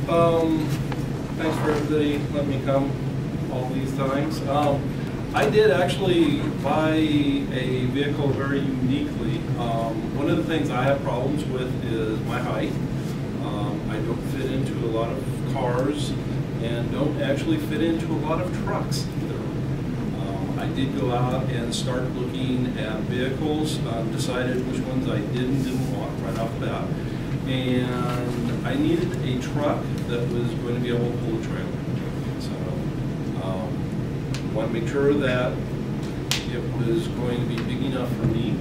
Thanks for everybody letting me come all these times. I did actually buy a vehicle very uniquely. One of the things I have problems with is my height. I don't fit into a lot of cars and don't actually fit into a lot of trucks either. I did go out and start looking at vehicles, decided which ones I didn't want right off the bat. And I needed a truck that was going to be able to pull a trailer. So I want to make sure that it was going to be big enough for me.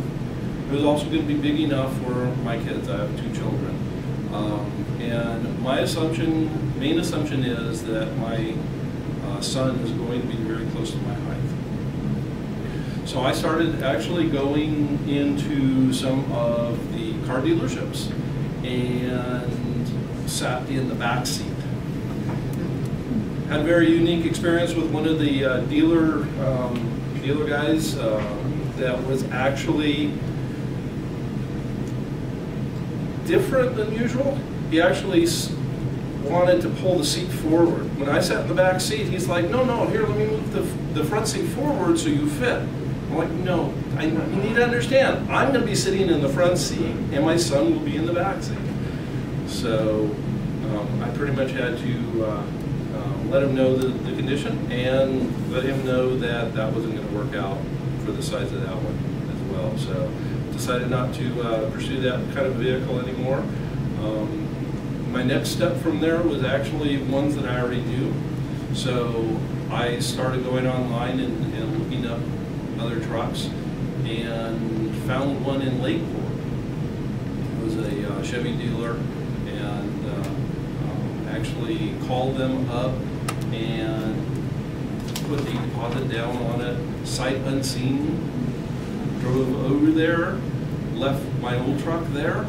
It was also going to be big enough for my kids. I have 2 children. And my main assumption is that my son is going to be very close to my height. So I started actually going into some of the car dealerships and sat in the back seat. Had a very unique experience with one of the dealer guys that was actually different than usual. He actually wanted to pull the seat forward. When I sat in the back seat, he's like, no, here, let me move the front seat forward so you fit. I'm like, no, you need to understand, I'm going to be sitting in the front seat and my son will be in the back seat. So I pretty much had to let him know the condition and let him know that that wasn't going to work out for the size of that one as well. So decided not to pursue that kind of vehicle anymore. My next step from there was actually ones that I already knew. So I started going online and looking up other trucks and found one in Lakeport. It was a Chevy dealer, and actually called them up and put the deposit down on it, sight unseen, drove over there, left my old truck there,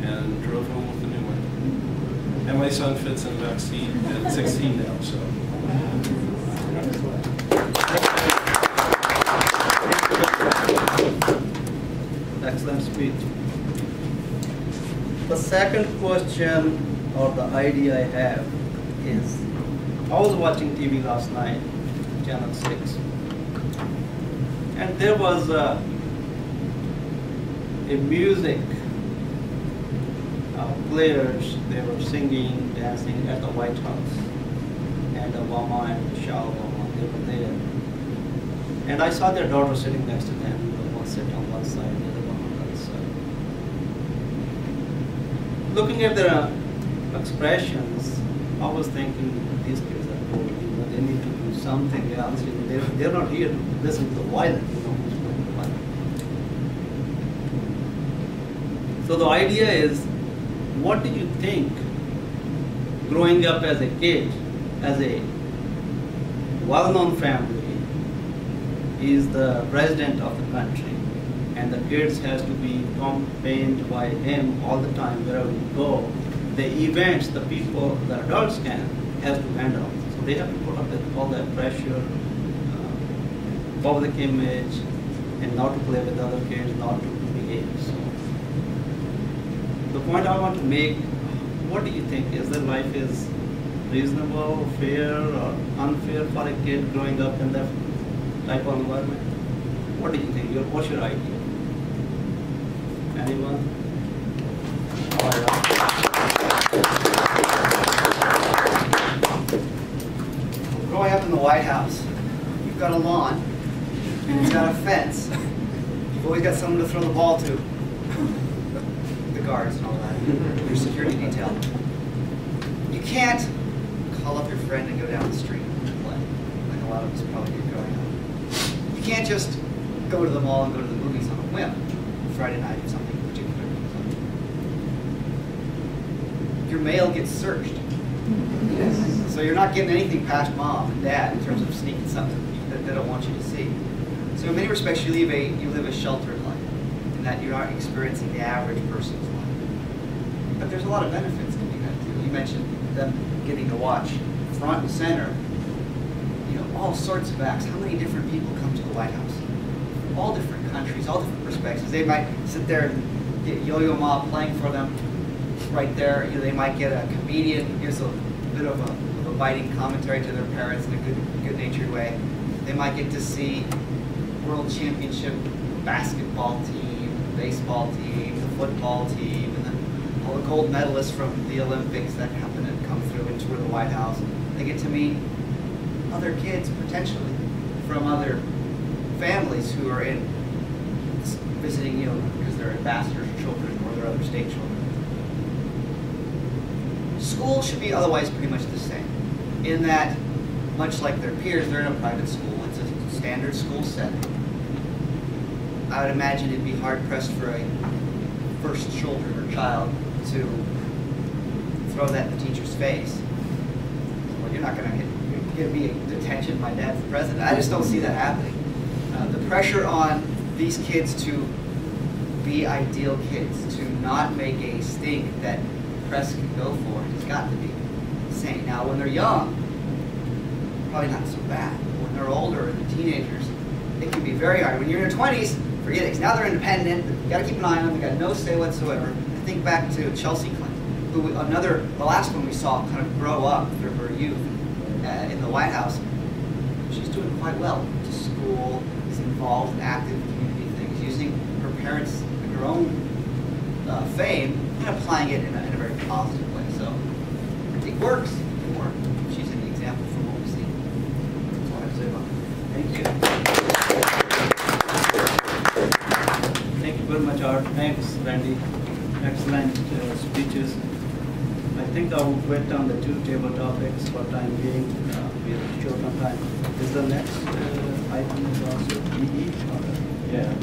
and drove home with the new one. And my son fits in the back seat at 16 now, so. Excellent speech. The second question or the idea I have is, I was watching TV last night, Channel 6, and there was a music players, they were singing, dancing at the White House, and Obama and Michelle Obama, they were there. And I saw their daughter sitting next to them, one sitting on one side, the other one on the other side. Looking at their expressions, I was thinking, these kids are bored, they need to do something else. They're not here to listen to the violin, who's playing the violin. So the idea is, what did you think growing up as a kid, as a well-known family, is the president of the country, and the kids has to be accompanied by him all the time wherever you go. The events, the people, the adults has to handle. So they have to put up with all that pressure, public image, and not to play with other kids, not to behave. So the point I want to make, what do you think? Is that life is reasonable, fair, or unfair for a kid growing up in that type of environment? What do you think? What's your idea? Anyone? All right. Growing up in the White House, you've got a lawn, and it's got a fence. You've always got someone to throw the ball to. The guards and all that, your security detail. You can't call up your friend and go down the street and play, like a lot of us probably did growing up. You can't just go to the mall and go to the movies on a whim, Friday night if something particular comes up. Your mail gets searched. So you're not getting anything past mom and dad in terms of sneaking something that they don't want you to see. So in many respects, you live a sheltered life, in that you're not experiencing the average person's life. But there's a lot of benefits to being that too. You mentioned them getting to watch front and center, all sorts of acts. How many different people come to the White House? All different countries, all different perspectives. They might sit there and get Yo-Yo Ma playing for them right there. You know, they might get a comedian who gives a bit of a biting commentary to their parents in a good-natured way. They might get to see world championship basketball team, baseball team, the football team, and then all the gold medalists from the Olympics that happen to come through and tour the White House. They get to meet other kids, potentially, from other families who are in visiting, you know, because they're ambassadors' children or they're other state children. School should be otherwise pretty much the same, in that, much like their peers, they're in a private school. It's a standard school setting. I would imagine it'd be hard-pressed for a first children or child to throw that in the teacher's face. Well, you're not going to get me a detention, my dad's the president. I just don't see that happening. The pressure on these kids to be ideal kids, to not make a stink that press can go for, has got to be insane. Now, when they're young, probably not so bad. When they're older and teenagers, it can be very hard. When you're in your 20s, forget it. 'Cause now they're independent. You've got to keep an eye on them. They've got no say whatsoever. I think back to Chelsea Clinton, who the last one we saw kind of grow up through her youth in the White House. She's doing quite well. To school, is involved in active community things, using her parents and her own fame and applying it in a very positive way. So it works. It can work. She's an example from what we've seen. That's all I have to say about it. Thank you. Thank you very much, Art. Thanks, Randy. Excellent speeches. I think I will quit on the two table topics for time being. We are short on time. Is the next item is also PE? Yeah.